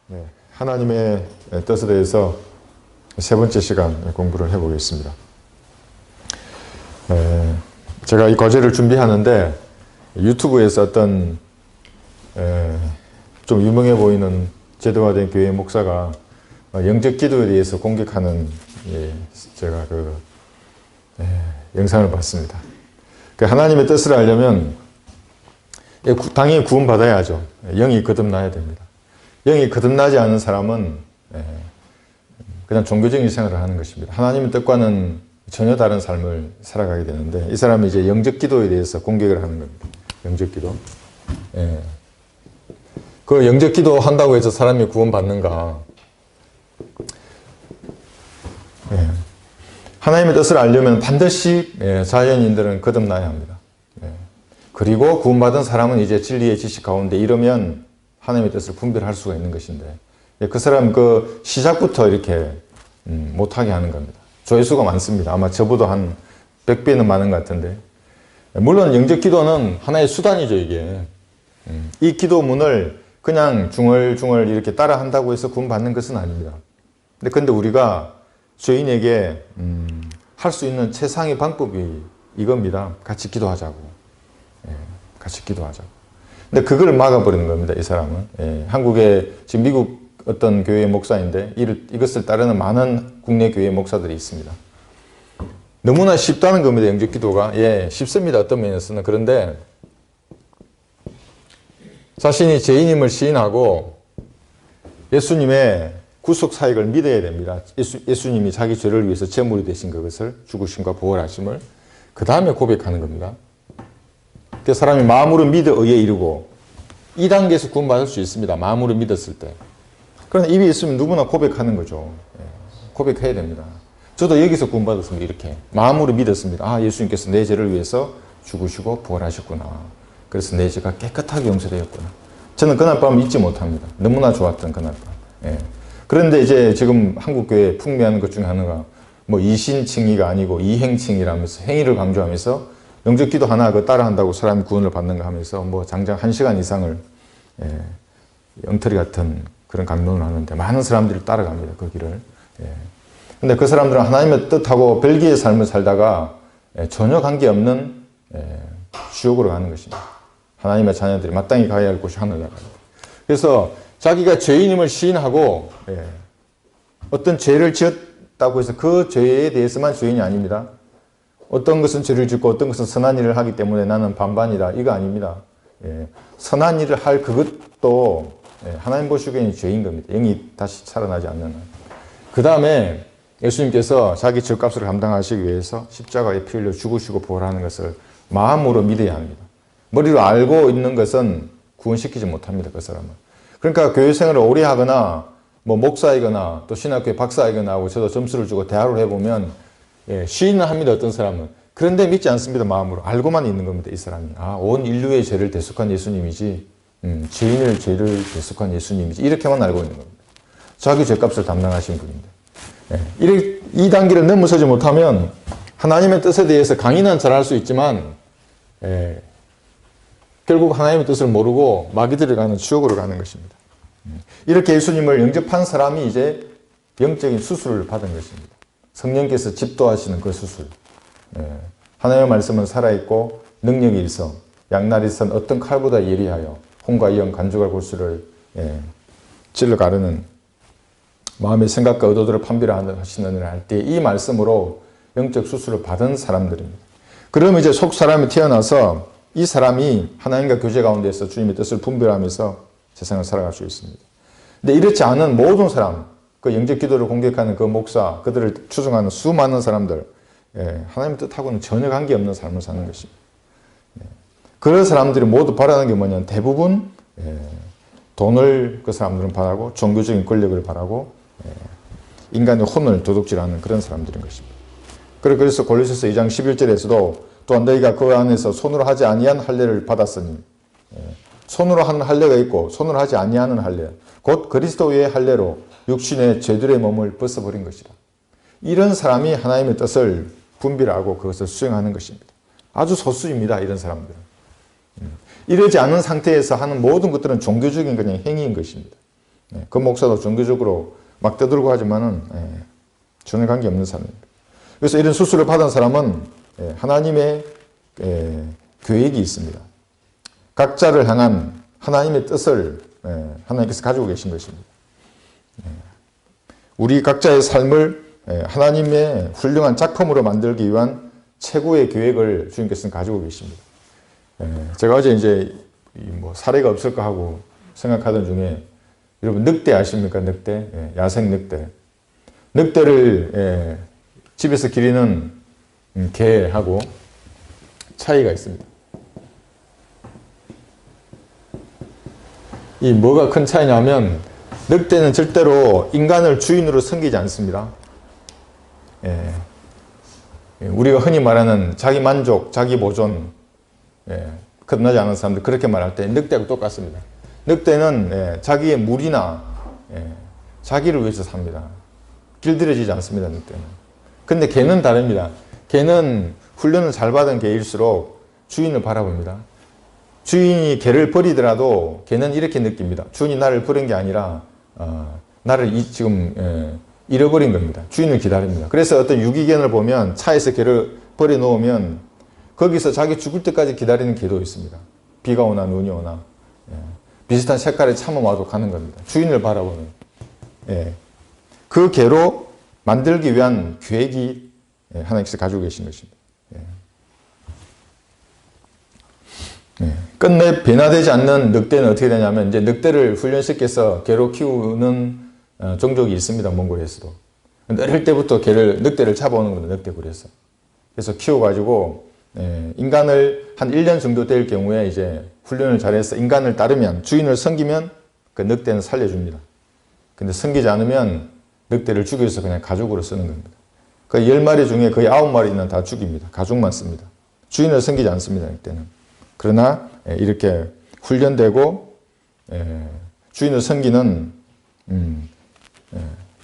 네, 하나님의 뜻에 대해서 세 번째 시간 공부를 해보겠습니다. 제가 이 과제를 준비하는데 유튜브에서 어떤 좀 유명해 보이는 제도화된 교회 목사가 영적 기도에 대해서 공격하는 제가 영상을 봤습니다. 하나님의 뜻을 알려면 당연히 구원받아야죠. 영이 거듭나야 됩니다. 영이 거듭나지 않은 사람은 그냥 종교적인 생활을 하는 것입니다. 하나님의 뜻과는 전혀 다른 삶을 살아가게 되는데 이 사람이 이제 영적 기도에 대해서 공격을 하는 겁니다. 영적 기도. 그 영적 기도 한다고 해서 사람이 구원받는가? 하나님의 뜻을 알려면 반드시 자연인들은 거듭나야 합니다. 그리고 구원받은 사람은 이제 진리의 지식 가운데 이르면 하나님의 뜻을 분별할 수가 있는 것인데 그 사람 그 시작부터 이렇게 못하게 하는 겁니다. 조회수가 많습니다. 아마 저보다 한 100배는 많은 것 같은데 물론 영적 기도는 하나의 수단이죠. 이게 이 기도문을 그냥 중얼중얼 이렇게 따라 한다고 해서 구원받는 것은 아닙니다. 근데 우리가 죄인에게 할 수 있는 최상의 방법이 이겁니다. 같이 기도하자고. 같이 기도하자고. 근데 그걸 막아버리는 겁니다. 이 사람은. 한국에 지금 미국 어떤 교회 목사인데 이것을 따르는 많은 국내 교회 목사들이 있습니다. 너무나 쉽다는 겁니다. 영적 기도가. 쉽습니다. 어떤 면에서는. 그런데 자신이 죄인임을 시인하고 예수님의 구속 사역을 믿어야 됩니다. 예수님이 자기 죄를 위해서 제물이 되신 그것을 죽으심과 부활하심을 그 다음에 고백하는 겁니다. 그 사람이 마음으로 믿어 의에 이르고 이 단계에서 구원받을 수 있습니다. 마음으로 믿었을 때. 그러나 입이 있으면 누구나 고백하는 거죠. 고백해야 됩니다. 저도 여기서 구원받았습니다. 이렇게 마음으로 믿었습니다. 예수님께서 내 죄를 위해서 죽으시고 부활하셨구나. 그래서 내 죄가 깨끗하게 용서되었구나. 저는 그날 밤 잊지 못합니다. 너무나 좋았던 그날 밤. 그런데 이제 지금 한국교회 풍미하는 것 중에 하나가 뭐 이신칭의가 아니고 이행칭의라면서 행위를 강조하면서 영적 기도 하나 따라 한다고 사람이 구원을 받는가 하면서 뭐 장장 1시간 이상을 엉터리 같은 그런 강론을 하는데 많은 사람들이 따라갑니다. 그 길을. 근데 그 사람들은 하나님의 뜻하고 별개의 삶을 살다가 전혀 관계없는 지옥으로 가는 것입니다. 하나님의 자녀들이 마땅히 가야 할 곳이 하늘나라입니다. 그래서 자기가 죄인임을 시인하고 어떤 죄를 지었다고 해서 그 죄에 대해서만 죄인이 아닙니다. 어떤 것은 죄를 짓고 어떤 것은 선한 일을 하기 때문에 나는 반반이다. 이거 아닙니다. 선한 일을 할 그것도 하나님 보시기에는 죄인 겁니다. 영이 다시 살아나지 않는 한. 그 다음에 예수님께서 자기 죄값을 감당하시기 위해서 십자가에 피 흘려 죽으시고 부활하는 것을 마음으로 믿어야 합니다. 머리로 알고 있는 것은 구원시키지 못합니다. 그 사람은. 그러니까 교회 생활을 오래 하거나 뭐 목사이거나 또 신학교에 박사이거나 하고 저도 점수를 주고 대화를 해보면 시인을 합니다. 어떤 사람은. 그런데 믿지 않습니다. 마음으로. 알고만 있는 겁니다. 이 사람이. 온 인류의 죄를 대속한 예수님이지 죄인의 죄를 대속한 예수님이지 이렇게만 알고 있는 겁니다. 자기 죄값을 담당하신 분인데 이 단계를 넘어서지 못하면 하나님의 뜻에 대해서 강의는 잘할 수 있지만 결국 하나님의 뜻을 모르고 마귀들이 가는 지옥으로 가는 것입니다. 이렇게 예수님을 영접한 사람이 이제 영적인 수술을 받은 것입니다. 성령께서 집도하시는 그 수술. 하나님의 말씀은 살아있고 능력이 있어 양날이 선 어떤 칼보다 예리하여 홍과 이영 간주갈 골수를 찔러 가르는 마음의 생각과 의도들을 판별하시는 할 때 이 말씀으로 영적 수술을 받은 사람들입니다. 그러면 이제 속 사람이 태어나서 이 사람이 하나님과 교제 가운데서 주님의 뜻을 분별하면서 세상을 살아갈 수 있습니다. 근데 이렇지 않은 모든 사람, 그 영적 기도를 공격하는 그 목사, 그들을 추종하는 수많은 사람들, 하나님의 뜻하고는 전혀 관계없는 삶을 사는 것입니다. 그런 사람들이 모두 바라는 게 뭐냐면 대부분 돈을 그 사람들은 바라고 종교적인 권력을 바라고 인간의 혼을 도둑질하는 그런 사람들인 것입니다. 그래서 골로새서 2장 11절에서도 또한 너희가 그 안에서 손으로 하지 아니한 할례를 받았으니 손으로 하는 할례가 있고 손으로 하지 아니하는 할례 곧 그리스도의 할례로 육신의 죄들의 몸을 벗어버린 것이다. 이런 사람이 하나님의 뜻을 분별하고 그것을 수행하는 것입니다. 아주 소수입니다. 이런 사람들은. 이러지 않은 상태에서 하는 모든 것들은 종교적인 그냥 행위인 것입니다. 그 목사도 종교적으로 막 떠들고 하지만은 전혀 관계없는 사람입니다. 그래서 이런 수술을 받은 사람은 하나님의 계획이 있습니다. 각자를 향한 하나님의 뜻을 하나님께서 가지고 계신 것입니다. 우리 각자의 삶을 하나님의 훌륭한 작품으로 만들기 위한 최고의 계획을 주님께서는 가지고 계십니다. 제가 어제 이제 뭐 사례가 없을까 하고 생각하던 중에 여러분 늑대 아십니까? 늑대, 야생 늑대. 늑대를 집에서 기르는 개하고 차이가 있습니다. 이 뭐가 큰 차이냐면 늑대는 절대로 인간을 주인으로 섬기지 않습니다. 우리가 흔히 말하는 자기 만족, 자기 보존, 끝나지 않은 사람들 그렇게 말할 때 늑대하고 똑같습니다. 늑대는 자기의 물이나 자기를 위해서 삽니다. 길들여지지 않습니다. 늑대는. 근데 개는 다릅니다. 개는 훈련을 잘 받은 개일수록 주인을 바라봅니다. 주인이 개를 버리더라도 개는 이렇게 느낍니다. 주인이 나를 버린 게 아니라 나를 지금 잃어버린 겁니다. 주인을 기다립니다. 그래서 어떤 유기견을 보면 차에서 개를 버려 놓으면 거기서 자기 죽을 때까지 기다리는 개도 있습니다. 비가 오나 눈이 오나 비슷한 색깔의 참아와도 가는 겁니다. 주인을 바라보는. 그 개로 만들기 위한 계획이 하나님께서 가지고 계신 것입니다. 끝내 변화되지 않는 늑대는 어떻게 되냐면 이제 늑대를 훈련시켜서 개로 키우는 종족이 있습니다. 몽골에서도. 어릴 때부터 늑대를 잡아오는 겁니다. 늑대굴에서. 그래서 키워가지고 인간을 한 1년 정도 될 경우에 이제 훈련을 잘해서 인간을 따르면 주인을 섬기면 그 늑대는 살려줍니다. 근데 섬기지 않으면 늑대를 죽여서 그냥 가죽으로 쓰는 겁니다. 그 10마리 중에 거의 9마리는 다 죽입니다. 가죽만 씁니다. 주인을 섬기지 않습니다. 늑대는. 그러나 이렇게 훈련되고 주인을 섬기는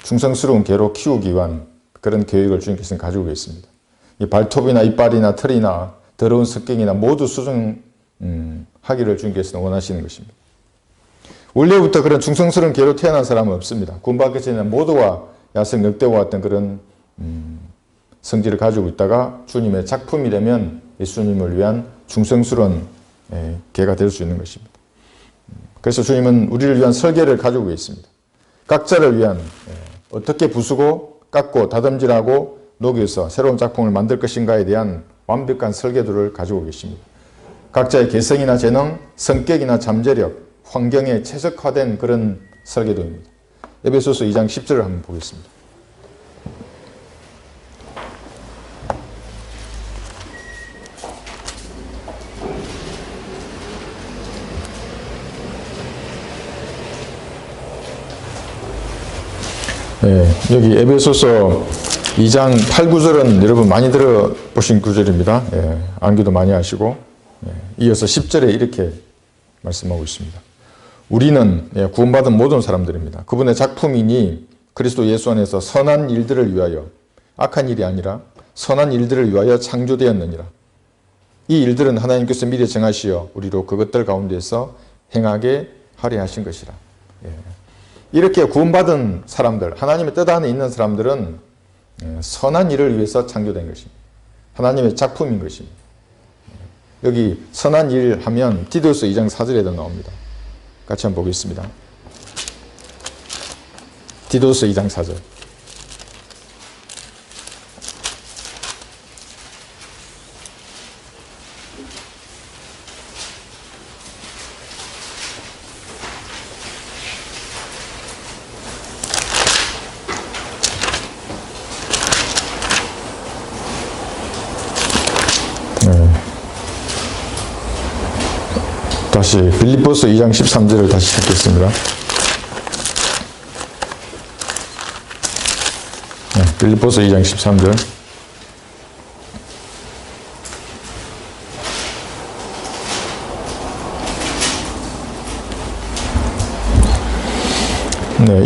충성스러운 개로 키우기 위한 그런 계획을 주님께서는 가지고 계십니다. 이 발톱이나 이빨이나 털이나 더러운 습경이나 모두 수정하기를 주님께서는 원하시는 것입니다. 원래부터 그런 충성스러운 개로 태어난 사람은 없습니다. 구원받기 전에 모두가 야생 늑대와 같은 그런 성질을 가지고 있다가 주님의 작품이 되면 예수님을 위한 충성스러운 개가 될 수 있는 것입니다. 그래서 주님은 우리를 위한 설계를 가지고 계십니다. 각자를 위한 어떻게 부수고 깎고 다듬질하고 녹여서 새로운 작품을 만들 것인가에 대한 완벽한 설계도를 가지고 계십니다. 각자의 개성이나 재능, 성격이나 잠재력, 환경에 최적화된 그런 설계도입니다. 에베소서 2장 10절을 한번 보겠습니다. 여기 에베소서 2장 8, 9절은 여러분 많이 들어보신 구절입니다. 암기도 많이 하시고 이어서 10절에 이렇게 말씀하고 있습니다. 우리는 구원받은 모든 사람들입니다. 그분의 작품이니 그리스도 예수 안에서 선한 일들을 위하여 악한 일이 아니라 선한 일들을 위하여 창조되었느니라. 이 일들은 하나님께서 미리 정하시어 우리로 그것들 가운데서 행하게 하려 하신 것이라. 이렇게 구원받은 사람들, 하나님의 뜻 안에 있는 사람들은 선한 일을 위해서 창조된 것입니다. 하나님의 작품인 것입니다. 여기 선한 일 하면 디도서 2장 4절에도 나옵니다. 같이 한번 보겠습니다. 디도서 2장 4절. 다시 빌립보서 2장 13절을 다시 읽겠습니다. 빌립보서 2장 13절.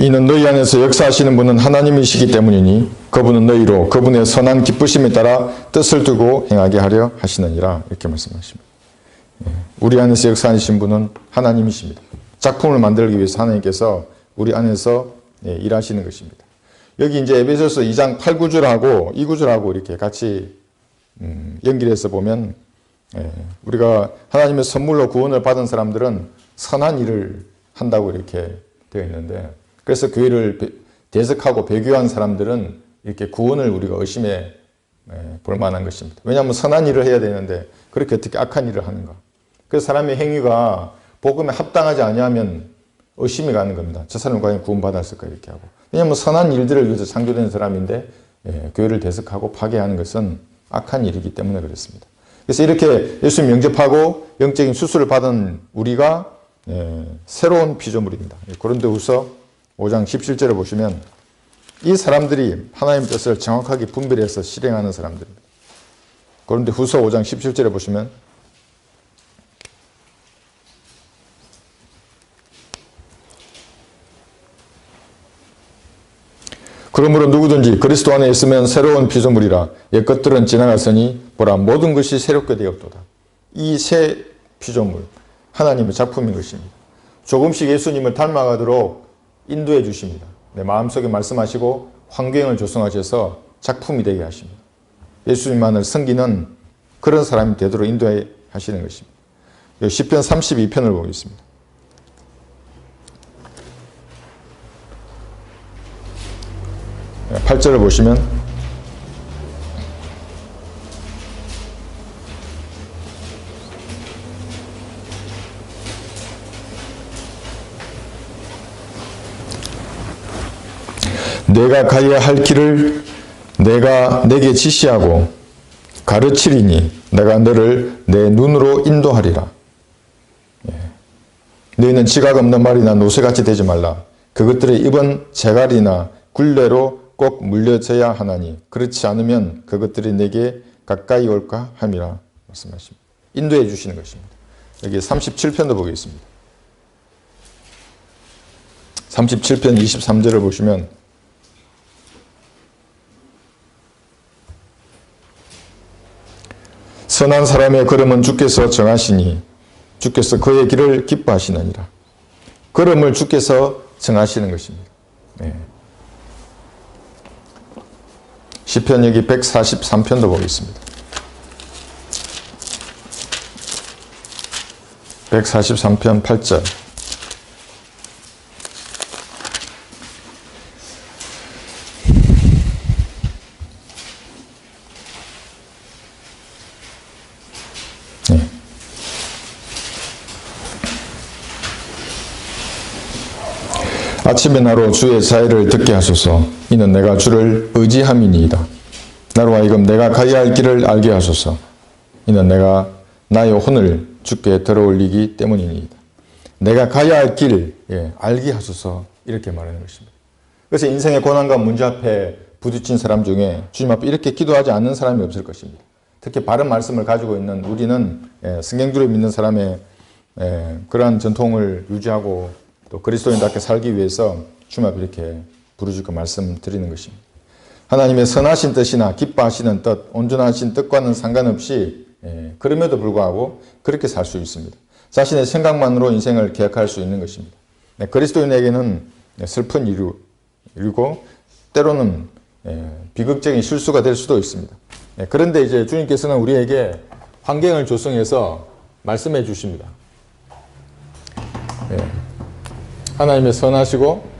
이는 너희 안에서 역사하시는 분은 하나님이시기 때문이니 그분은 너희로 그분의 선한 기쁘심에 따라 뜻을 두고 행하게 하려 하시느니라. 이렇게 말씀하십니다. 우리 안에서 역사하신 분은 하나님이십니다. 작품을 만들기 위해서 하나님께서 우리 안에서 일하시는 것입니다. 여기 이제 에베소서 2장 8, 9절하고 이 구절하고 이렇게 같이 연결해서 보면 우리가 하나님의 선물로 구원을 받은 사람들은 선한 일을 한다고 이렇게 되어 있는데, 그래서 교회를 대적하고 배교한 사람들은 이렇게 구원을 우리가 의심해 볼 만한 것입니다. 왜냐하면 선한 일을 해야 되는데 그렇게 어떻게 악한 일을 하는가. 그래서 사람의 행위가 복음에 합당하지 아니하면 의심이 가는 겁니다. 저 사람은 과연 구원받았을까 이렇게 하고. 왜냐하면 선한 일들을 위해서 창조된 사람인데 교회를 대적하고 파괴하는 것은 악한 일이기 때문에 그렇습니다. 그래서 이렇게 예수님 영접하고 영적인 수술을 받은 우리가 새로운 피조물입니다. 고린도후서 5장 17절을 보시면 이 사람들이 하나님의 뜻을 정확하게 분별해서 실행하는 사람들입니다. 고린도후서 5장 17절을 보시면 그러므로 누구든지 그리스도 안에 있으면 새로운 피조물이라 옛 것들은 지나갔으니 보라 모든 것이 새롭게 되었도다. 이 새 피조물 하나님의 작품인 것입니다. 조금씩 예수님을 닮아가도록 인도해 주십니다. 내 마음속에 말씀하시고 환경을 조성하셔서 작품이 되게 하십니다. 예수님만을 섬기는 그런 사람이 되도록 인도해 하시는 것입니다. 시편 32편을 보겠습니다. 8절을 보시면 내가 가야 할 길을 내가 내게 지시하고 가르치리니 내가 너를 내 눈으로 인도하리라. 너희는 지각 없는 말이나 노새같이 되지 말라. 그것들의 입은 재갈이나 굴레로 꼭 물려져야 하나니 그렇지 않으면 그것들이 내게 가까이 올까 함이라 말씀하십니다. 인도해 주시는 것입니다. 여기 37편도 보겠습니다. 37편 23절을 보시면 선한 사람의 걸음은 주께서 정하시니 주께서 그의 길을 기뻐하시느니라. 걸음을 주께서 정하시는 것입니다. 시편 여기 143편도 보겠습니다. 143편 8절. 아침에 나로 주의 자의를 듣게 하소서. 이는 내가 주를 의지함이니이다. 나로 하여금 내가 가야 할 길을 알게 하소서. 이는 내가 나의 혼을 주께 들어올리기 때문이니이다. 내가 가야 할 길 알게 하소서, 이렇게 말하는 것입니다. 그래서 인생의 고난과 문제 앞에 부딪힌 사람 중에 주님 앞에 이렇게 기도하지 않는 사람이 없을 것입니다. 특히 바른 말씀을 가지고 있는 우리는 성경주를 믿는 사람의 그러한 전통을 유지하고 또 그리스도인답게 살기 위해서 주님 앞에 이렇게 부르짖고 말씀드리는 것입니다. 하나님의 선하신 뜻이나 기뻐하시는 뜻, 온전하신 뜻과는 상관없이 그럼에도 불구하고 그렇게 살 수 있습니다. 자신의 생각만으로 인생을 계획할 수 있는 것입니다. 그리스도인에게는 슬픈 일이고 때로는 비극적인 실수가 될 수도 있습니다. 그런데 이제 주님께서는 우리에게 환경을 조성해서 말씀해 주십니다. 하나님의 선하시고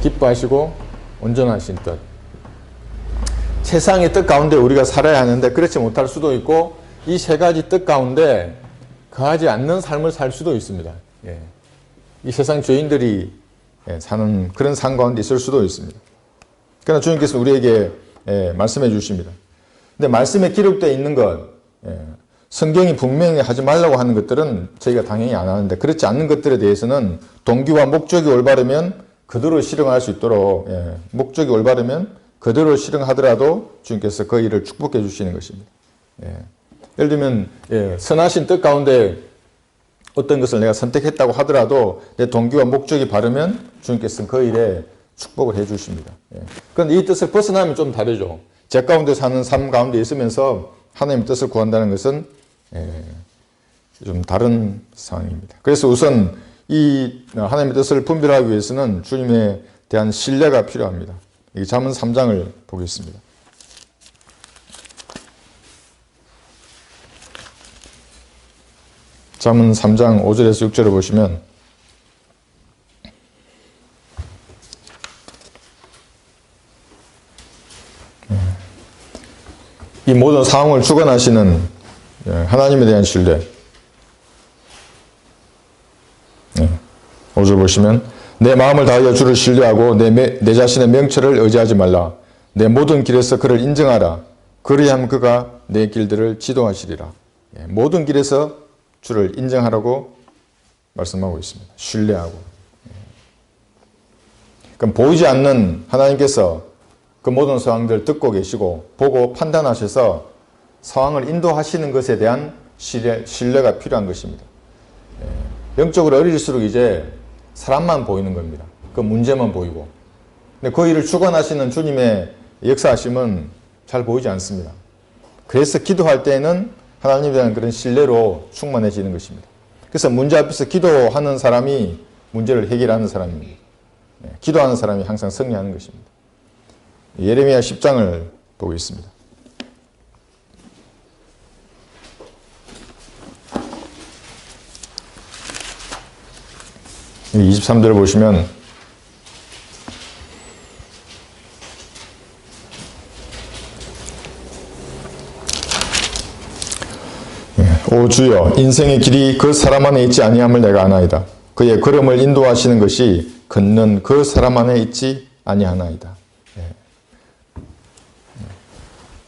기뻐하시고 온전하신 뜻. 세상의 뜻 가운데 우리가 살아야 하는데 그렇지 못할 수도 있고 이 세 가지 뜻 가운데 거하지 않는 삶을 살 수도 있습니다. 이 세상 죄인들이 사는 그런 삶 가운데 있을 수도 있습니다. 그러나 주님께서 우리에게 말씀해 주십니다. 근데 말씀에 기록되어 있는 것, 성경이 분명히 하지 말라고 하는 것들은 저희가 당연히 안 하는데 그렇지 않는 것들에 대해서는 동기와 목적이 올바르면 그대로 실행할 수 있도록 목적이 올바르면 그대로 실행하더라도 주님께서 그 일을 축복해 주시는 것입니다. 예를 들면 선하신 뜻 가운데 어떤 것을 내가 선택했다고 하더라도 내 동기와 목적이 바르면 주님께서는 그 일에 축복을 해 주십니다. 그런데 이 뜻을 벗어나면 좀 다르죠. 제 가운데 사는 삶 가운데 있으면서 하나님의 뜻을 구한다는 것은 좀 다른 상황입니다. 그래서 우선 이 하나님의 뜻을 분별하기 위해서는 주님에 대한 신뢰가 필요합니다. 이 잠언 3장을 보겠습니다. 잠언 3장 5절에서 6절을 보시면 이 모든 상황을 주관하시는 하나님에 대한 신뢰. 5절 보시면 내 마음을 다하여 주를 신뢰하고 내 자신의 명철을 의지하지 말라. 내 모든 길에서 그를 인정하라. 그리하면 그가 내 길들을 지도하시리라. 모든 길에서 주를 인정하라고 말씀하고 있습니다. 신뢰하고. 그럼 보이지 않는 하나님께서 그 모든 상황들을 듣고 계시고 보고 판단하셔서 상황을 인도하시는 것에 대한 신뢰가 필요한 것입니다. 영적으로 어릴수록 이제 사람만 보이는 겁니다. 그 문제만 보이고. 근데 그 일을 주관하시는 주님의 역사하심은 잘 보이지 않습니다. 그래서 기도할 때에는 하나님에 대한 그런 신뢰로 충만해지는 것입니다. 그래서 문제 앞에서 기도하는 사람이 문제를 해결하는 사람입니다. 기도하는 사람이 항상 승리하는 것입니다. 예레미야 10장을 보겠습니다. 23절을 보시면 오 주여 인생의 길이 그 사람 안에 있지 아니함을 내가 아나이다. 그의 걸음을 인도하시는 것이 걷는 그 사람 안에 있지 아니하나이다.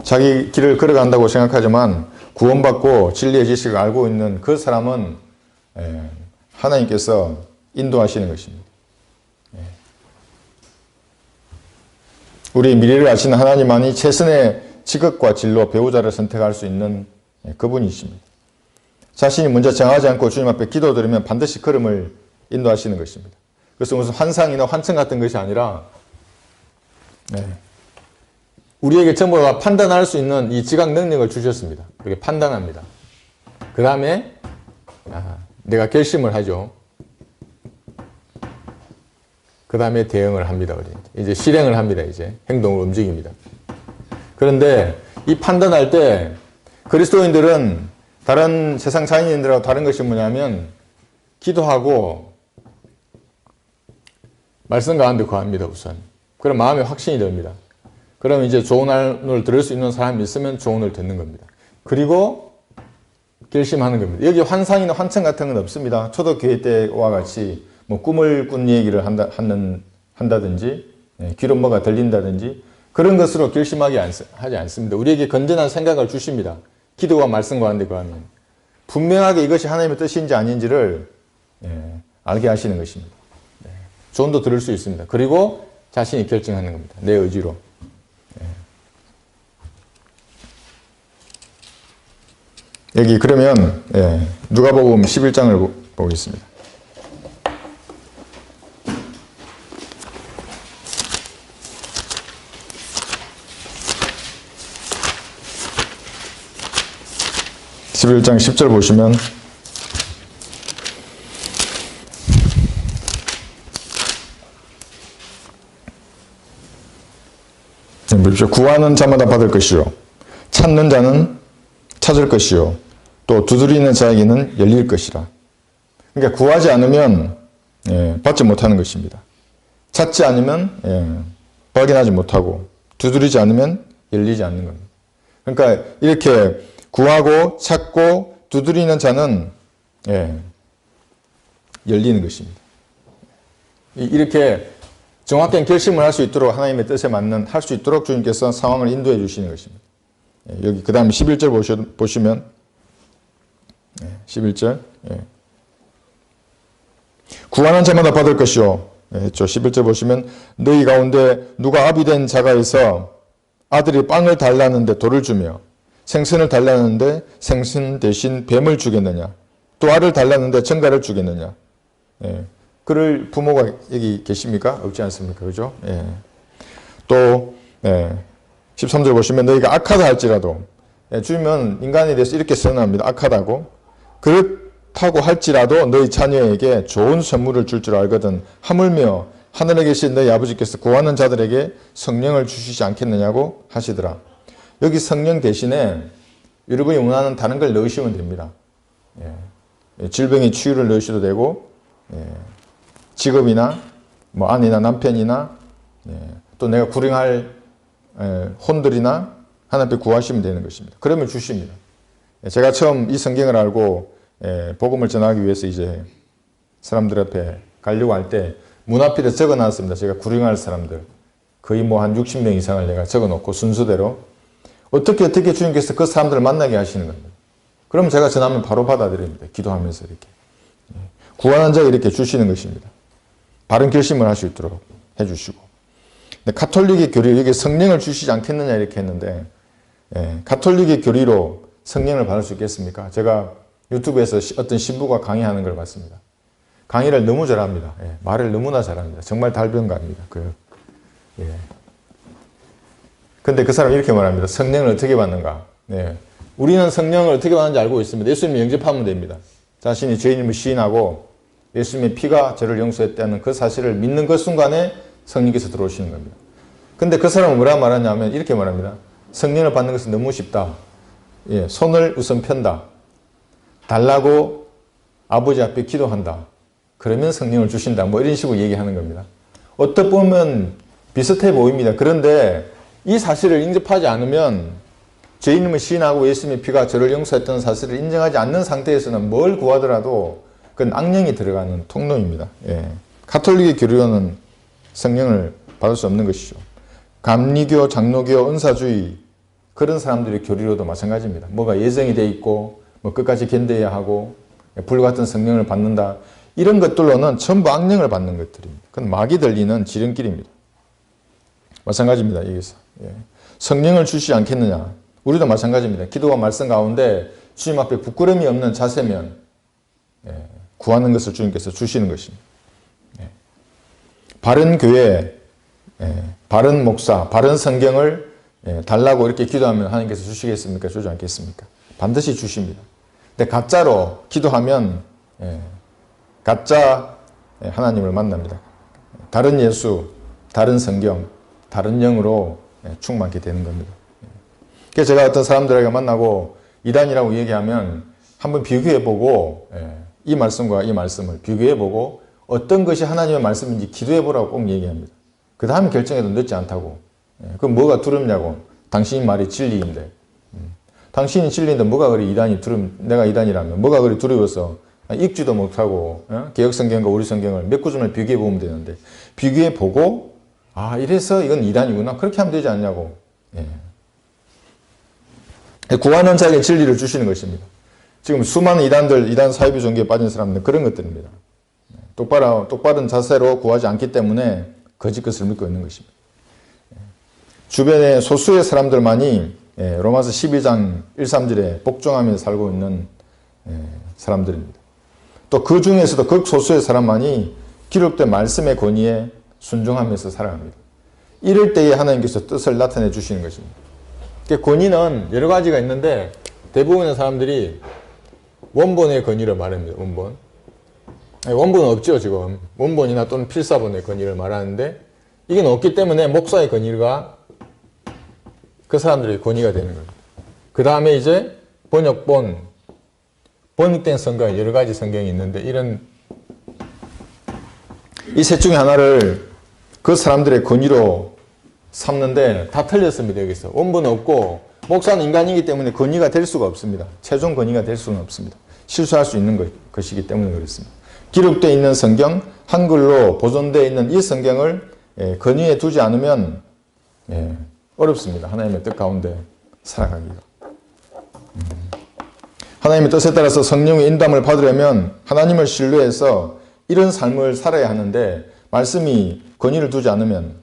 자기 길을 걸어간다고 생각하지만 구원받고 진리의 지식을 알고 있는 그 사람은 하나님께서 인도하시는 것입니다. 우리의 미래를 아시는 하나님만이 최선의 직업과 진로, 배우자를 선택할 수 있는 그분이십니다. 자신이 먼저 정하지 않고 주님 앞에 기도드리면 반드시 걸음을 인도하시는 것입니다. 그래서 무슨 환상이나 환청 같은 것이 아니라 우리에게 전부 다 판단할 수 있는 이 지각 능력을 주셨습니다. 이렇게 판단합니다. 그 다음에 내가 결심을 하죠. 그 다음에 대응을 합니다. 이제 실행을 합니다. 이제 행동을 움직입니다. 그런데 이 판단할 때 그리스도인들은 다른 세상 자연인들하고 다른 것이 뭐냐면 기도하고 말씀 가운데 거합니다. 우선. 그럼 마음에 확신이 됩니다. 그러면 이제 조언을 들을 수 있는 사람이 있으면 조언을 듣는 겁니다. 그리고 결심하는 겁니다. 여기 환상이나 환청 같은 건 없습니다. 초대교회 때와 같이 뭐 꿈을 꾼 얘기를 한다든지 귀로 뭐가 들린다든지 그런 것으로 결심하지 않습니다. 우리에게 건전한 생각을 주십니다. 기도와 말씀과 한데 거하면 분명하게 이것이 하나님의 뜻인지 아닌지를 알게 하시는 것입니다. 조언도 들을 수 있습니다. 그리고 자신이 결정하는 겁니다. 내 의지로. 여기 그러면 누가복음 11장을 보겠습니다. (11장 10절) 보시면 구하는 자마다 받을 것이요 찾는 자는 찾을 것이요 또 두드리는 자에게는 열릴 것이라. 그러니까 구하지 않으면 받지 못하는 것입니다. 찾지 않으면 발견하지 못하고 두드리지 않으면 열리지 않는 겁니다. 그러니까 이렇게 구하고 찾고 두드리는 자는 열리는 것입니다. 이렇게 정확한 결심을 할 수 있도록 하나님의 뜻에 맞는 할 수 있도록 주님께서 상황을 인도해 주시는 것입니다. 여기 그 다음에 11절 보시면 11절 구하는 자마다 받을 것이요 11절 보시면 너희 가운데 누가 아비된 자가 있어 아들이 빵을 달라는데 돌을 주며 생선을 달라는데 생선 대신 뱀을 주겠느냐 또 알을 달라는데 정갈을 주겠느냐. 그럴 부모가 여기 계십니까? 없지 않습니까? 그죠? 또 13절 보시면 너희가 악하다 할지라도 주님은 인간에 대해서 이렇게 선언합니다. 악하다고 그릇 타고 할지라도 너희 자녀에게 좋은 선물을 줄 줄 알거든 하물며 하늘에 계신 너희 아버지께서 구하는 자들에게 성령을 주시지 않겠느냐고 하시더라. 여기 성령 대신에 여러분이 원하는 다른 걸 넣으시면 됩니다. 질병의 치유를 넣으셔도 되고, 직업이나 뭐 아내나 남편이나 또 내가 구령할 혼들이나 하나님 앞에 구하시면 되는 것입니다. 그러면 주십니다. 제가 처음 이 성경을 알고 복음을 전하기 위해서 이제 사람들 앞에 가려고 할 때 문 앞에 적어놨습니다. 제가 구령할 사람들 거의 뭐 한 60명 이상을 내가 적어놓고 순서대로 어떻게 주님께서 그 사람들을 만나게 하시는 겁니다. 그럼 제가 전하면 바로 받아들입니다. 기도하면서 이렇게 구하는 자가 이렇게 주시는 것입니다. 바른 결심을 할 수 있도록 해주시고. 근데 가톨릭의 교리, 여기 성령을 주시지 않겠느냐 이렇게 했는데 가톨릭의 교리로 성령을 받을 수 있겠습니까? 제가 유튜브에서 어떤 신부가 강의하는 걸 봤습니다. 강의를 너무 잘합니다. 말을 너무나 잘합니다. 정말 달변가입니다. 근데 그 사람이 이렇게 말합니다. 성령을 어떻게 받는가? 우리는 성령을 어떻게 받는지 알고 있습니다. 예수님을 영접하면 됩니다. 자신이 죄인임을 시인하고 예수님의 피가 죄를 용서했다는 그 사실을 믿는 그 순간에 성령께서 들어오시는 겁니다. 근데 그 사람은 뭐라 말하냐면 이렇게 말합니다. 성령을 받는 것은 너무 쉽다. 손을 우선 편다. 달라고 아버지 앞에 기도한다. 그러면 성령을 주신다. 뭐 이런 식으로 얘기하는 겁니다. 어떻게 보면 비슷해 보입니다. 그런데 이 사실을 인접하지 않으면 죄인임을 시인하고 예수님의 피가 죄를 용서했다는 사실을 인정하지 않는 상태에서는 뭘 구하더라도 그건 악령이 들어가는 통로입니다. 가톨릭의 교리로는 성령을 받을 수 없는 것이죠. 감리교, 장로교, 은사주의 그런 사람들의 교리로도 마찬가지입니다. 뭐가 예정이 돼 있고 뭐 끝까지 견뎌야 하고 불같은 성령을 받는다. 이런 것들로는 전부 악령을 받는 것들입니다. 그건 마귀 들리는 지름길입니다. 마찬가지입니다. 여기서. 성령을 주시지 않겠느냐. 우리도 마찬가지입니다. 기도와 말씀 가운데 주님 앞에 부끄러움이 없는 자세면 구하는 것을 주님께서 주시는 것입니다. 바른 교회, 바른 목사, 바른 성경을 달라고 이렇게 기도하면 하나님께서 주시겠습니까? 주지 않겠습니까? 반드시 주십니다. 근데 가짜로 기도하면 가짜 하나님을 만납니다. 다른 예수, 다른 성경, 다른 영으로 충만하게 되는 겁니다. 그래서 제가 어떤 사람들에게 만나고 이단이라고 얘기하면 한번 비교해보고 이 말씀과 이 말씀을 비교해보고 어떤 것이 하나님의 말씀인지 기도해보라고 꼭 얘기합니다. 그 다음에 결정해도 늦지 않다고. 그럼 뭐가 두렵냐고. 당신이 말이 진리인데. 당신이 진리인데 뭐가 그리 이단이 내가 이단이라면 뭐가 그리 두려워서 읽지도 못하고 개혁성경과 우리 성경을 몇 구절을 비교해보면 되는데 비교해보고 아 이래서 이건 이단이구나 그렇게 하면 되지 않냐고. 구하는 자에게 진리를 주시는 것입니다. 지금 수많은 이단 사이비 종교에 빠진 사람들은 그런 것들입니다. 똑바른 자세로 구하지 않기 때문에 거짓 것을 믿고 있는 것입니다. 주변에 소수의 사람들만이 로마서 12장 1, 3절에 복종하며 살고 있는 사람들입니다. 또 그 중에서도 극소수의 사람만이 기록된 말씀의 권위에 순종하면서 살아갑니다. 이럴 때에 하나님께서 뜻을 나타내 주시는 것입니다. 권위는 여러 가지가 있는데 대부분의 사람들이 원본의 권위를 말합니다. 원본은 없죠. 지금 원본이나 또는 필사본의 권위를 말하는데 이건 없기 때문에 목사의 권위가 그 사람들의 권위가 되는 겁니다. 그 다음에 이제 번역된 성경 여러 가지 성경이 있는데 이 셋 중에 하나를 그 사람들의 권위로 삼는데 다 틀렸습니다. 여기서 원본은 없고 목사는 인간이기 때문에 권위가 될 수가 없습니다. 최종 권위가 될 수는 없습니다. 실수할 수 있는 것이기 때문에 그렇습니다. 기록되어 있는 성경, 한글로 보존되어 있는 이 성경을 권위에 두지 않으면 어렵습니다. 하나님의 뜻 가운데 살아가기가. 하나님의 뜻에 따라서 성령의 인도함을 받으려면 하나님을 신뢰해서 이런 삶을 살아야 하는데 말씀이 권위를 두지 않으면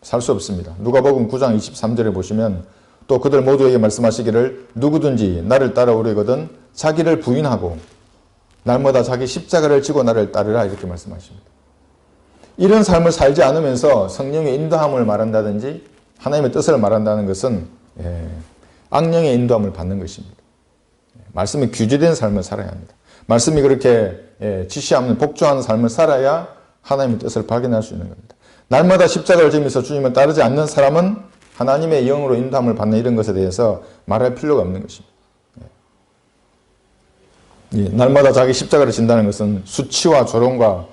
살 수 없습니다. 누가복음 9장 23절에 보시면 또 그들 모두에게 말씀하시기를 누구든지 나를 따라오려거든 자기를 부인하고 날마다 자기 십자가를 지고 나를 따르라 이렇게 말씀하십니다. 이런 삶을 살지 않으면서 성령의 인도함을 말한다든지 하나님의 뜻을 말한다는 것은 악령의 인도함을 받는 것입니다. 말씀에 규제된 삶을 살아야 합니다. 말씀이 그렇게 지시하는 복종하는 삶을 살아야 하나님의 뜻을 발견할 수 있는 겁니다. 날마다 십자가를 지면서 주님을 따르지 않는 사람은 하나님의 영으로 인도함을 받는 이런 것에 대해서 말할 필요가 없는 것입니다. 날마다 자기 십자가를 진다는 것은 수치와 조롱과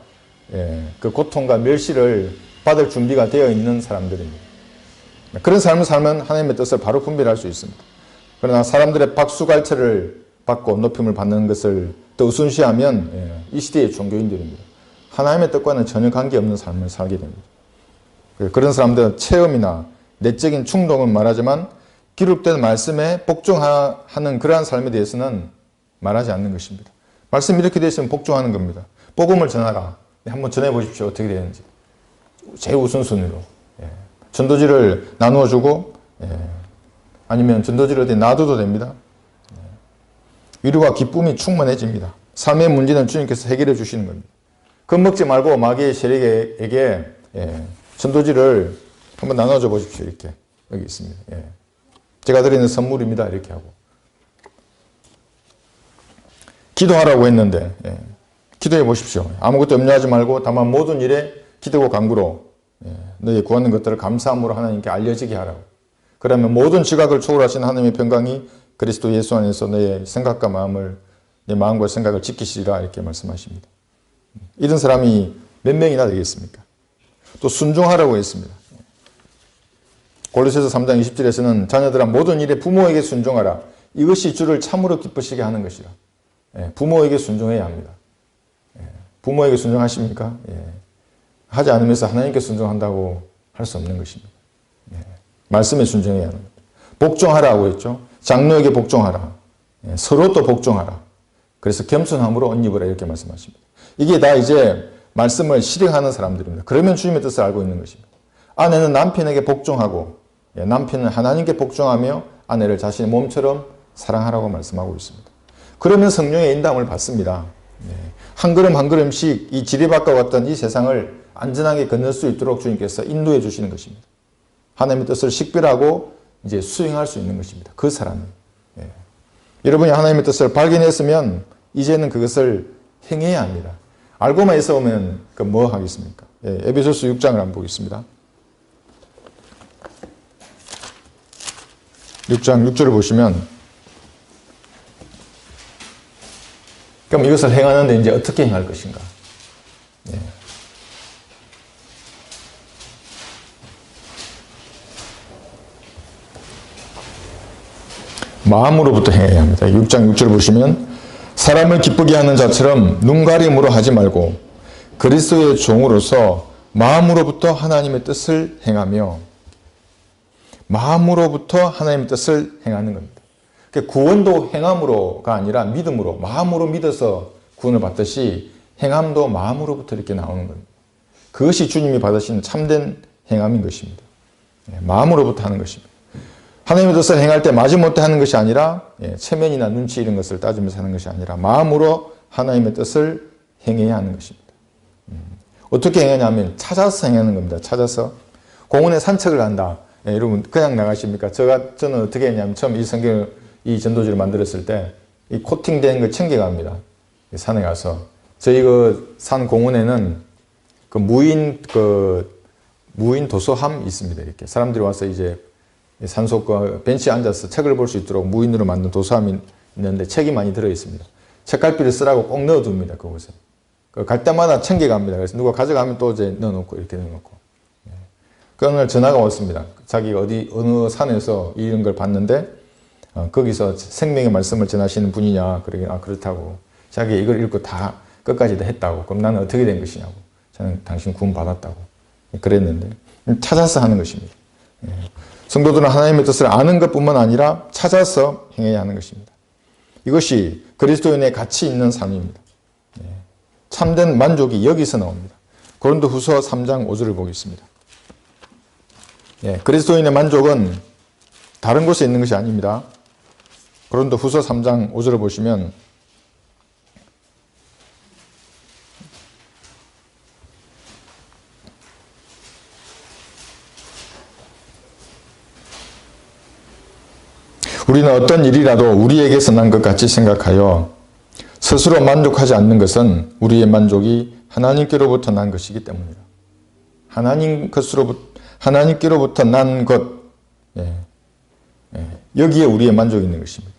그 고통과 멸시를 받을 준비가 되어 있는 사람들입니다. 그런 삶을 살면 하나님의 뜻을 바로 분별할 수 있습니다. 그러나 사람들의 박수갈채를 받고 높임을 받는 것을 더 우선시하면 이 시대의 종교인들입니다. 하나님의 뜻과는 전혀 관계없는 삶을 살게 됩니다. 그런 사람들은 체험이나 내적인 충동은 말하지만 기록된 말씀에 복종하는 그러한 삶에 대해서는 말하지 않는 것입니다. 말씀이 이렇게 되어 있으면 복종하는 겁니다. 복음을 전하라. 한번 전해보십시오. 어떻게 되는지. 제일 우선순위로. 전도지를 나누어주고 아니면 전도지를 어디 놔둬도 됩니다. 위로와 기쁨이 충만해집니다. 삶의 문제는 주님께서 해결해 주시는 겁니다. 겁먹지 말고 마귀의 세력에게 전도지를 한번 나눠줘 보십시오. 이렇게 여기 있습니다. 제가 드리는 선물입니다. 이렇게 하고 기도하라고 했는데 기도해 보십시오. 아무것도 염려하지 말고 다만 모든 일에 기도와 간구로 너희 구하는 것들을 감사함으로 하나님께 알려지게 하라고. 그러면 모든 지각을 초월하신 하나님의 평강이 그리스도 예수 안에서 너의 생각과 마음을 내 마음과 생각을 지키시리라 이렇게 말씀하십니다. 이런 사람이 몇 명이나 되겠습니까? 또 순종하라고 했습니다. 골로새서 3장 20절에서는 자녀들아 모든 일에 부모에게 순종하라. 이것이 주를 참으로 기쁘시게 하는 것이라. 부모에게 순종해야 합니다. 부모에게 순종하십니까? 하지 않으면서 하나님께 순종한다고 할 수 없는 것입니다. 말씀에 순종해야 하는 겁니다. 복종하라고 했죠. 장로에게 복종하라. 서로 또 복종하라. 그래서 겸손함으로 옷 입으라 이렇게 말씀하십니다. 이게 다 이제 말씀을 실행하는 사람들입니다. 그러면 주님의 뜻을 알고 있는 것입니다. 아내는 남편에게 복종하고 남편은 하나님께 복종하며 아내를 자신의 몸처럼 사랑하라고 말씀하고 있습니다. 그러면 성령의 인도함을 받습니다. 한 걸음 한 걸음씩 이 지뢰밭과 같던 이 세상을 안전하게 건널 수 있도록 주님께서 인도해 주시는 것입니다. 하나님의 뜻을 식별하고 이제 수행할 수 있는 것입니다. 그 사람이. 여러분이 하나님의 뜻을 발견했으면 이제는 그것을 행해야 합니다. 알고만 있어오면 뭐 하겠습니까? 에베소서 6장을 한번 보겠습니다. 6장 6절을 보시면 그럼 이것을 행하는데 이제 어떻게 행할 것인가? 마음으로부터 행해야 합니다. 6장 6절을 보시면 사람을 기쁘게 하는 자처럼 눈가림으로 하지 말고 그리스도의 종으로서 마음으로부터 하나님의 뜻을 행하며 마음으로부터 하나님의 뜻을 행하는 겁니다. 구원도 행함으로가 아니라 믿음으로 마음으로 믿어서 구원을 받듯이 행함도 마음으로부터 이렇게 나오는 겁니다. 그것이 주님이 받으신 참된 행함인 것입니다. 마음으로부터 하는 것입니다. 하나님의 뜻을 행할 때 마지못해 하는 것이 아니라 체면이나 눈치 이런 것을 따지면서 하는 것이 아니라 마음으로 하나님의 뜻을 행해야 하는 것입니다. 어떻게 행하냐면 찾아서 행하는 겁니다. 찾아서 공원에 산책을 간다. 여러분 그냥 나가십니까? 저는 어떻게 했냐면 처음 이 전도지를 만들었을 때 이 코팅된 걸 챙겨갑니다. 산에 가서 저희 그 산 공원에는 그 무인 도서함이 있습니다. 이렇게 사람들이 와서 이제 산속과 벤치에 앉아서 책을 볼 수 있도록 무인으로 만든 도서함이 있는데 책이 많이 들어 있습니다. 책갈피를 쓰라고 꼭 넣어둡니다. 그곳에. 갈 때마다 챙겨갑니다. 그래서 누가 가져가면 또 이제 넣어놓고 이렇게 넣어놓고. 그 어느 날 전화가 왔습니다. 자기가 어느 산에서 이런 걸 봤는데 거기서 생명의 말씀을 전하시는 분이냐. 그러긴 그렇다고. 자기가 이걸 읽고 다 끝까지 다 했다고. 그럼 나는 어떻게 된 것이냐고. 저는 당신 구원 받았다고. 그랬는데 찾아서 하는 것입니다. 성도들은 하나님의 뜻을 아는 것뿐만 아니라 찾아서 행해야 하는 것입니다. 이것이 그리스도인의 가치 있는 삶입니다. 참된 만족이 여기서 나옵니다. 고린도후서 3장 5절을 보겠습니다. 그리스도인의 만족은 다른 곳에 있는 것이 아닙니다. 고린도후서 3장 5절을 보시면 우리는 어떤 일이라도 우리에게서 난 것 같이 생각하여 스스로 만족하지 않는 것은 우리의 만족이 하나님께로부터 난 것이기 때문이다. 하나님께로부터 난 것, 여기에 우리의 만족이 있는 것입니다.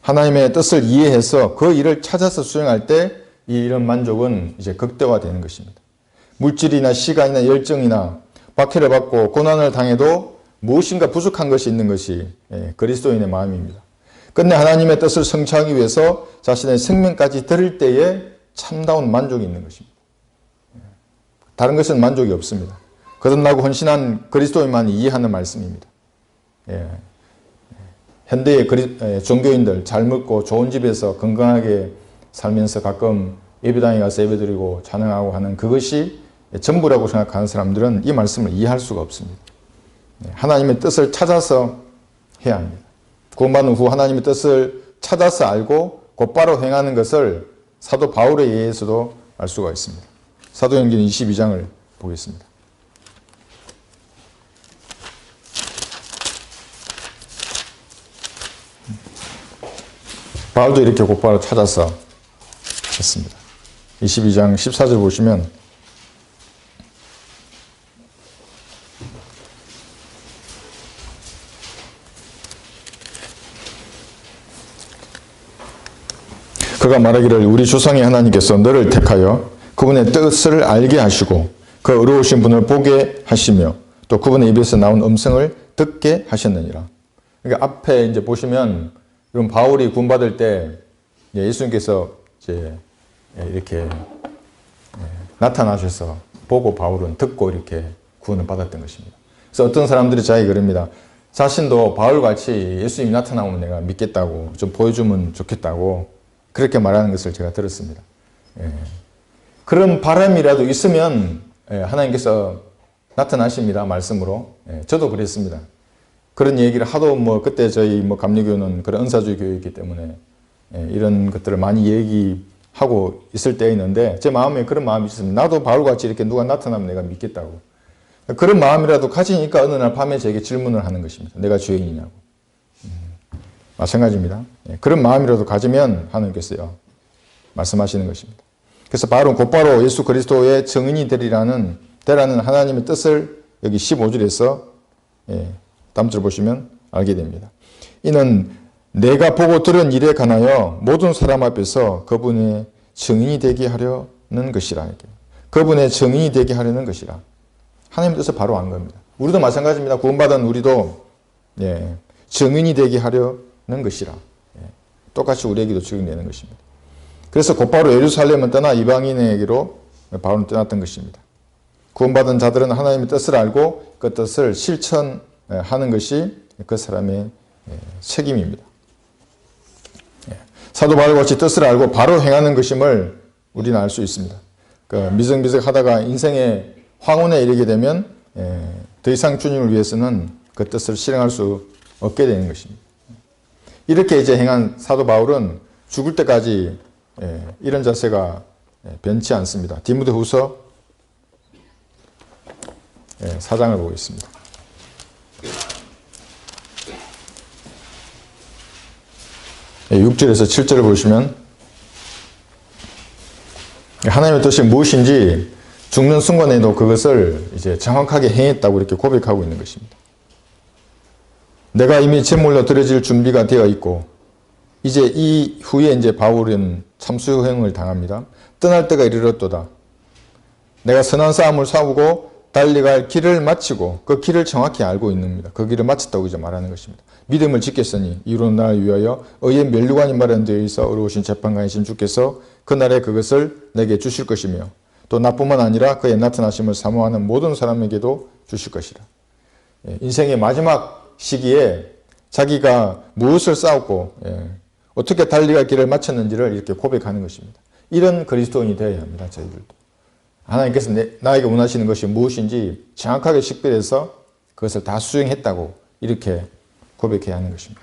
하나님의 뜻을 이해해서 그 일을 찾아서 수행할 때 이런 만족은 이제 극대화되는 것입니다. 물질이나 시간이나 열정이나 박해를 받고 고난을 당해도 무엇인가 부족한 것이 있는 것이 그리스도인의 마음입니다. 끝내 하나님의 뜻을 성취하기 위해서 자신의 생명까지 드릴 때에 참다운 만족이 있는 것입니다. 다른 것은 만족이 없습니다. 거듭나고 헌신한 그리스도인만이 이해하는 말씀입니다. 현대의 종교인들 잘 먹고 좋은 집에서 건강하게 살면서 가끔 예배당에 가서 예배드리고 찬양하고 하는 그것이 전부라고 생각하는 사람들은 이 말씀을 이해할 수가 없습니다. 하나님의 뜻을 찾아서 해야 합니다. 구원받은 후 하나님의 뜻을 찾아서 알고 곧바로 행하는 것을 사도 바울에 의해서도 알 수가 있습니다. 사도행전 22장을 보겠습니다. 바울도 이렇게 곧바로 찾아서 했습니다. 22장 14절 보시면 그가 말하기를 우리 조상의 하나님께서 너를 택하여 그분의 뜻을 알게 하시고 그 의로우신 분을 보게 하시며 또 그분의 입에서 나온 음성을 듣게 하셨느니라. 그러니까 앞에 이제 보시면 그럼 바울이 구원받을 때 예수님께서 이제 이렇게 나타나셔서 보고 바울은 듣고 이렇게 구원을 받았던 것입니다. 그래서 어떤 사람들이 자기 그럽니다. 자신도 바울같이 예수님이 나타나면 내가 믿겠다고 좀 보여주면 좋겠다고 그렇게 말하는 것을 제가 들었습니다. 그런 바람이라도 있으면 하나님께서 나타나십니다. 말씀으로. 저도 그랬습니다. 그런 얘기를 하도 그때 저희 감리교는 그런 은사주의 교육이기 때문에 이런 것들을 많이 얘기하고 있을 때 있는데 제 마음에 그런 마음이 있었습니다. 나도 바울같이 이렇게 누가 나타나면 내가 믿겠다고. 그런 마음이라도 가지니까 어느 날 밤에 저에게 질문을 하는 것입니다. 내가 죄인이냐고. 마찬가지입니다. 그런 마음이라도 가지면 하나님께서요 말씀하시는 것입니다. 그래서 바울은 곧바로 예수 그리스도의 증인이 되라는 하나님의 뜻을 여기 15절에서 다음 절 보시면 알게 됩니다. 이는 내가 보고 들은 일에 관하여 모든 사람 앞에서 그분의 증인이 되게 하려는 것이라. 그분의 증인이 되게 하려는 것이라. 하나님의 뜻을 바로 안 겁니다. 우리도 마찬가지입니다. 구원받은 우리도 증인이 되게 하려는 것이라. 똑같이 우리에게도 증인이 되는 것입니다. 그래서 곧바로 예루살렘을 떠나 이방인에게로 바울은 떠났던 것입니다. 구원받은 자들은 하나님의 뜻을 알고 그 뜻을 실천하는 것이 그 사람의 책임입니다. 사도 바울같이 뜻을 알고 바로 행하는 것임을 우리는 알 수 있습니다. 미적미적 하다가 인생의 황혼에 이르게 되면 더 이상 주님을 위해서는 그 뜻을 실행할 수 없게 되는 것입니다. 이렇게 이제 행한 사도 바울은 죽을 때까지 이런 자세가 변치 않습니다. 디모데후서 4장을 보겠습니다. 6절에서 7절을 보시면 하나님의 뜻이 무엇인지 죽는 순간에도 그것을 이제 정확하게 행했다고 이렇게 고백하고 있는 것입니다. 내가 이미 제물로 드려질 준비가 되어 있고 이제 이 후에 이제 바울은 참수형을 당합니다. 떠날 때가 이르렀도다. 내가 선한 싸움을 싸우고 달려갈 길을 마치고 그 길을 정확히 알고 있습니다. 그 길을 마쳤다고 이제 말하는 것입니다. 믿음을 지켰으니 이로 나를 위하여 의의 면류관이 마련되어 있어 어려우신 재판관이신 주께서 그날에 그것을 내게 주실 것이며 또 나뿐만 아니라 그의 나타나심을 사모하는 모든 사람에게도 주실 것이라. 인생의 마지막 시기에 자기가 무엇을 싸웠고 어떻게 달려갈 길을 마쳤는지를 이렇게 고백하는 것입니다. 이런 그리스도인이 되어야 합니다. 저희들도. 하나님께서 나에게 원하시는 것이 무엇인지 정확하게 식별해서 그것을 다 수행했다고 이렇게 고백해야 하는 것입니다.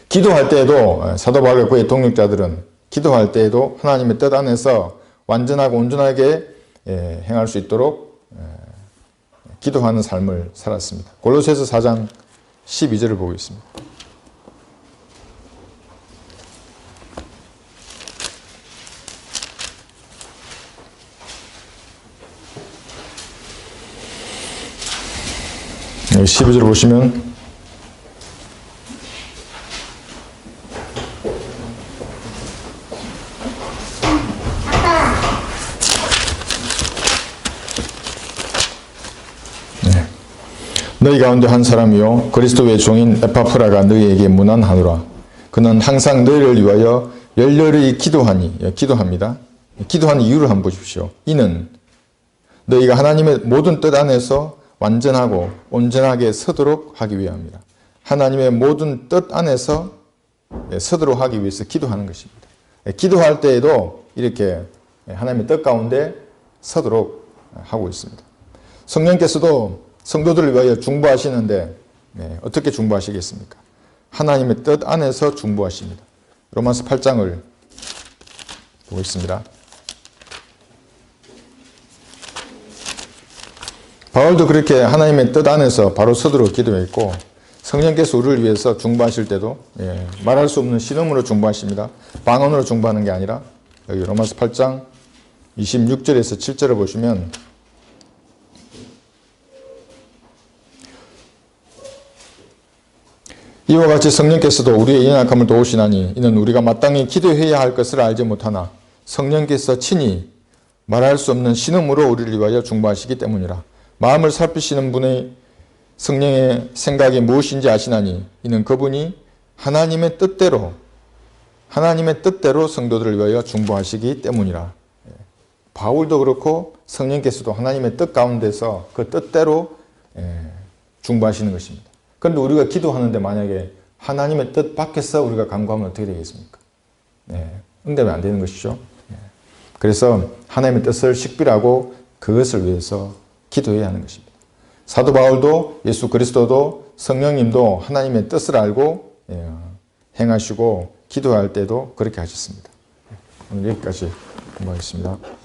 기도할 때에도 사도 바울과 그의 동력자들은 기도할 때에도 하나님의 뜻 안에서 완전하고 온전하게 행할 수 있도록 기도하는 삶을 살았습니다. 골로새서 4장 12절을 보고 있습니다. 여기 12절 보시면 너희 가운데 한 사람이요 그리스도의 종인 에파프라가 너희에게 문안하노라. 그는 항상 너희를 위하여 열렬히 기도합니다. 기도하는 이유를 한번 보십시오. 이는 너희가 하나님의 모든 뜻 안에서 완전하고 온전하게 서도록 하기 위함이라. 하나님의 모든 뜻 안에서 서도록 하기 위해서 기도하는 것입니다. 기도할 때에도 이렇게 하나님의 뜻 가운데 서도록 하고 있습니다. 성령께서도 성도들을 위하여 중보하시는데 어떻게 중보하시겠습니까? 하나님의 뜻 안에서 중보하십니다. 로마서 8장을 보고 있습니다. 바울도 그렇게 하나님의 뜻 안에서 바로 서도록 기도했고 성령께서 우리를 위해서 중보하실 때도 말할 수 없는 신음으로 중보하십니다. 방언으로 중보하는 게 아니라 여기 로마서 8장 26절에서 7절을 보시면 이와 같이 성령께서도 우리의 연약함을 도우시나니 이는 우리가 마땅히 기도해야 할 것을 알지 못하나 성령께서 친히 말할 수 없는 신음으로 우리를 위하여 중보하시기 때문이라. 마음을 살피시는 분의 성령의 생각이 무엇인지 아시나니 이는 그분이 하나님의 뜻대로 성도들을 위하여 중보하시기 때문이라. 바울도 그렇고 성령께서도 하나님의 뜻 가운데서 그 뜻대로 중보하시는 것입니다. 그런데 우리가 기도하는데 만약에 하나님의 뜻 밖에서 우리가 간구하면 어떻게 되겠습니까? 응답이 안 되는 것이죠. 그래서 하나님의 뜻을 식별하고 그것을 위해서 기도해야 하는 것입니다. 사도 바울도 예수 그리스도도 성령님도 하나님의 뜻을 알고 행하시고 기도할 때도 그렇게 하셨습니다. 오늘 여기까지 공부하겠습니다.